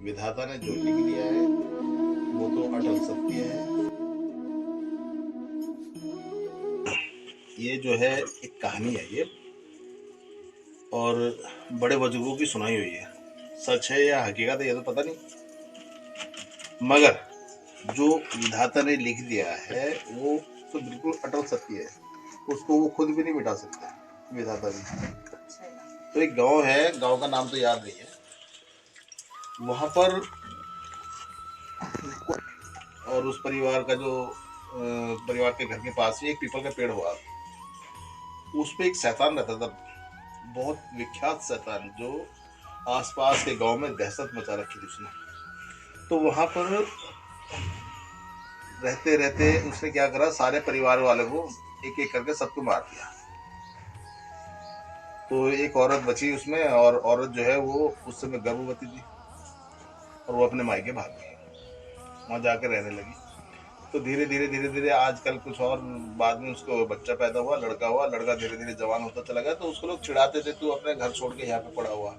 विधाता ने जो लिख दिया है वो तो अटल सत्य है। ये जो है एक कहानी है ये, और बड़े बुजुर्गों की सुनाई हुई है। सच है या हकीकत है ये तो पता नहीं, मगर जो विधाता ने लिख दिया है वो तो बिल्कुल अटल सत्य है। उसको वो खुद भी नहीं मिटा सकते विधाता भी। तो एक गांव है, गांव का नाम तो याद नहीं है, वहां पर और उस परिवार का जो परिवार के घर के पास ही एक पीपल का पेड़ हुआ। उस पे एक शैतान रहता था, बहुत विख्यात शैतान, जो आसपास के गांव में दहशत मचा रखी थी उसने। तो वहां पर रहते रहते उसने क्या करा, सारे परिवार वालों को एक एक करके सबको मार दिया। तो एक औरत बची उसमें, और औरत जो है वो उस समय गर्भवती थी, और वो अपने मायके भाग गई, वहां जाकर रहने लगी। तो धीरे धीरे धीरे धीरे आजकल कुछ और, बाद में उसको बच्चा पैदा हुआ, लड़का हुआ, लड़का धीरे धीरे जवान होता चला गया। तो उसको लोग चिढ़ाते थे, तू अपने घर छोड़ के यहाँ पे पड़ा हुआ।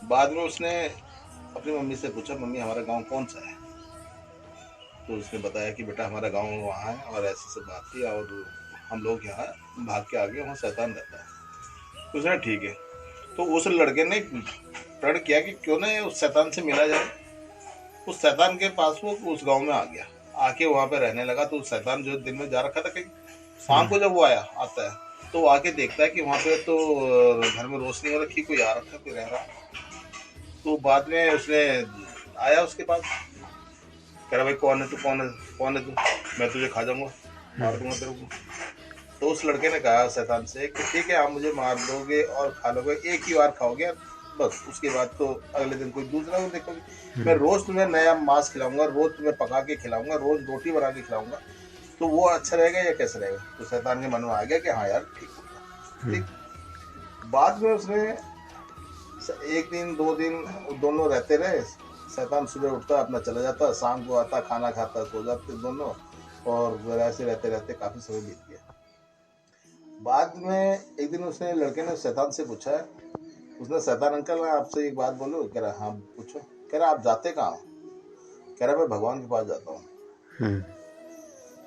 बाद में उसने अपनी मम्मी से पूछा, मम्मी हमारा गांव कौन सा है? तो उसने बताया कि बेटा हमारा गांव वहाँ है, और ऐसे से बात थी, और हम लोग यहाँ भाग के आ गए, वहाँ शैतान रहता है। तो उसने ठीक है। तो उस लड़के ने प्रण किया कि क्यों ना उस शैतान से मिला जाए। उस शैतान के पास वो उस गांव में आ गया, आके वहां पे रहने लगा। तो शैतान जो दिन में जा रखा था कहीं, शाम को जब वो आता है तो आके देखता है कि वहां पे तो घर में रोशनी हो रखी, कोई आ रखा, कोई रह रहा। तो बाद में उसने आया उसके पास, कह रहा भाई कौन है तू, कौन है, कौन है तू, मैं तुझे खा जाऊंगा, मार दूंगा तेरे को। तो उस लड़के ने कहा शैतान से कि ठीक है, आप मुझे मार दोगे और खा लोगे, एक ही बार खाओगे बस, उसके बाद तो अगले दिन कोई दूसरा को देखोगे। मैं रोज तुम्हें नया मांस खिलाऊंगा, रोज तुम्हें पका के खिलाऊंगा, रोज रोटी बना के खिलाऊंगा, तो वो अच्छा रहेगा या कैसे रहेगा? तो शैतान के मन में आ गया कि हाँ यार ठीक होगा। ठीक। बाद में उसने एक दिन दो दिन दोनों रहते रहे। शैतान सुबह उठता अपना चला जाता, शाम को आता, खाना खाता, सो जाते दोनों, और ऐसे रहते रहते काफी समय बीत गया। बाद में एक दिन उसने, लड़के ने शैतान से पूछा, उसने, शैतान अंकल मैं आपसे एक बात बोलूं? कह रहा हाँ पूछो। कह रहा आप जाते कहाँ हो? कह रहा मैं भगवान के पास जाता हूँ।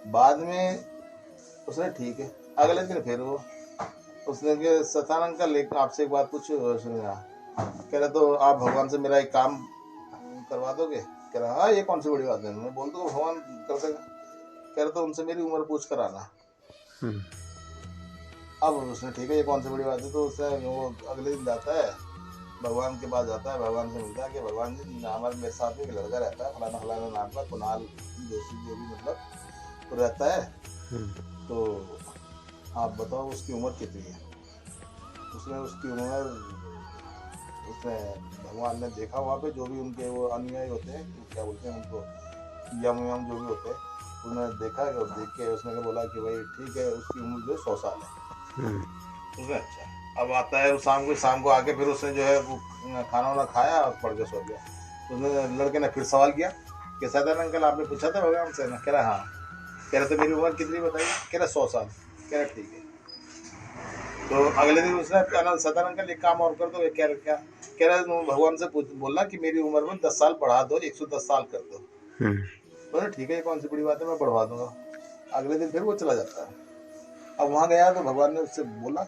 बाद में उसने ठीक है, अगले दिन फिर वो, उसने कहा शैतान अंकल एक आपसे एक बात पूछो। उसने कह रहा तो आप भगवान से मेरा एक काम करवा दोगे? कह रहा हाँ, ये कौन सी बड़ी बात है, मैं बोल दूंगा भगवान कर देगा। कह रहा तो उनसे मेरी उम्र पूछ कर आना। अब उसने ठीक है, ये कौन सी बड़ी बात है। तो उससे वो अगले दिन जाता है, भगवान के पास जाता है, भगवान से मिलता है कि भगवान जी हमारे मेरे साथ में एक लड़का रहता है, फलाना फलाना नाम का, कुणाल जोशी जो भी मतलब तो रहता है, तो आप बताओ उसकी उम्र कितनी है? उसने उसकी उम्र, उसने, भगवान ने देखा वहाँ पे जो भी उनके वो अनुयायी होते हैं, क्या बोलते हैं उनको, यम यम जो भी होते हैं, उन्होंने देखा, और देख के उसने बोला कि भाई ठीक है, उसकी उम्र जो 100 साल है। उसने अच्छा, अब आता है शाम को आके फिर उसने जो है वो खाना वाना खाया और पढ़ के सो गया। तो उसने, लड़के ने फिर सवाल किया कि सदान अंकल आपने पूछा था भगवान से ना? कह रहा हाँ। कह रहा तो मेरी उम्र कितनी बताइए? कह रहा 100 साल। कह रहा ठीक है। तो अगले दिन उसने कहना, सदान अंकल एक काम और कर दो। कह रहा क्या? कह रहा भगवान से बोलना कि मेरी उम्र में 10 साल बढ़ा दो, 110 साल कर दो। बोले ठीक है, ये कौन सी बड़ी बात है, मैं बढ़वा दूंगा। अगले दिन फिर वो चला जाता है। अब वहां गया तो भगवान ने उससे बोला,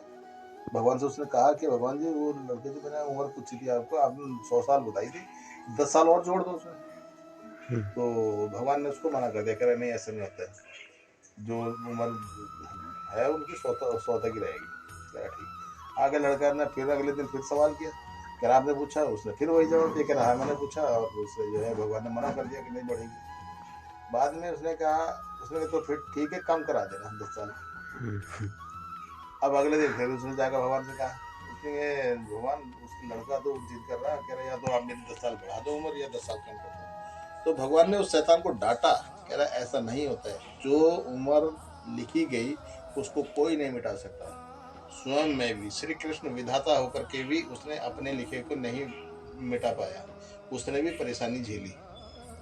भगवान से उसने कहा कि भगवान जी वो लड़के जो मैंने उम्र पूछी थी आपको, आपने 100 साल बताई थी, 10 साल और जोड़ दो उसमें। तो भगवान ने उसको मना कर दिया, कह रहे नहीं ऐसा नहीं होता है, जो उम्र है उनकी 100 तक ही रहेगी। कह रहा ठीक। आगे लड़का ने फिर अगले दिन फिर सवाल किया, कह रहा आपने पूछा? उसने फिर वही जवाब दिया, कह रहा हाँ मैंने पूछा, और उससे जो है भगवान ने मना कर दिया कि नहीं बढ़ेगी। बाद में उसने कहा, उसने कहा तो फिर ठीक है, कम करा देना 10 साल। अब अगले दिन फिर उसने जाकर भगवान से कहा, उसने भगवान उस लड़का तो जिद कर रहा है, कह रहा या तो आप मेरी 10 साल बढ़ा दो उम्र, या 10 साल कम कर दो। तो भगवान ने उस शैतान को डांटा, कह रहा ऐसा नहीं होता है, जो उम्र लिखी गई उसको कोई नहीं मिटा सकता। स्वयं में भी श्री कृष्ण विधाता होकर के भी उसने अपने लिखे को नहीं मिटा पाया, उसने भी परेशानी झेली,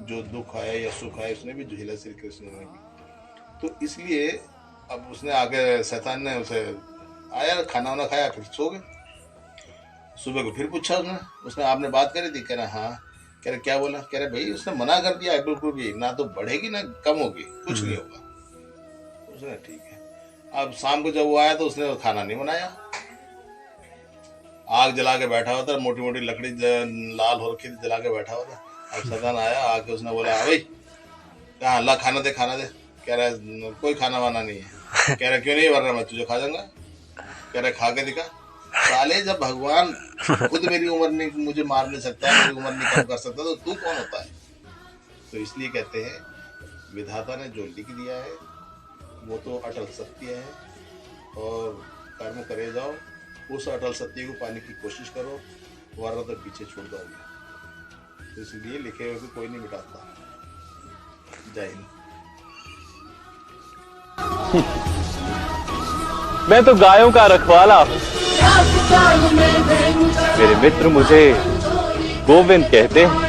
जो दुख आया या सुख आया उसने भी झेला, श्री कृष्ण ने भी। तो इसलिए अब उसने आगे, शैतान ने उसे आया, खाना वाना खाया, फिर सो गए। सुबह को फिर पूछा उसने, उसने आपने बात करी थी? कह रहा हाँ। कह रहे क्या बोला? कह रहे भाई उसने मना कर दिया है बिल्कुल भी, ना तो बढ़ेगी ना कम होगी, कुछ नहीं होगा। उसने ठीक है। अब शाम को जब वो आया तो उसने खाना नहीं बनाया, आग जला के बैठा हुआ था, मोटी मोटी लकड़ी लाल हो रखी थी, जला के बैठा हुआ था। अब सदान आया, आके उसने बोला भाई कहाँ, अल्लाह खाना दे खाना दे। कह रहा है कोई खाना वाना नहीं है। कह रहा क्यों नहीं, वरना मैं तुझे खा जाऊंगा। कह रहा खा के दिखा। साले जब भगवान खुद मेरी उम्र नहीं, मुझे मार नहीं सकता, मेरी उम्र नहीं कम कर सकता, तो तू कौन होता है? तो इसलिए कहते हैं विधाता ने जो लिख दिया है वो तो अटल सत्य है, और कर्म करे जाओ, उस अटल सत्य को पाने की कोशिश करो, वरना तो पीछे छूट जाओगे। तो इसलिए लिखे हुए को कोई नहीं मिटाता। जय हिंद। मैं तो गायों का रखवाला हूँ, मेरे मित्र मुझे गोविंद कहते हैं।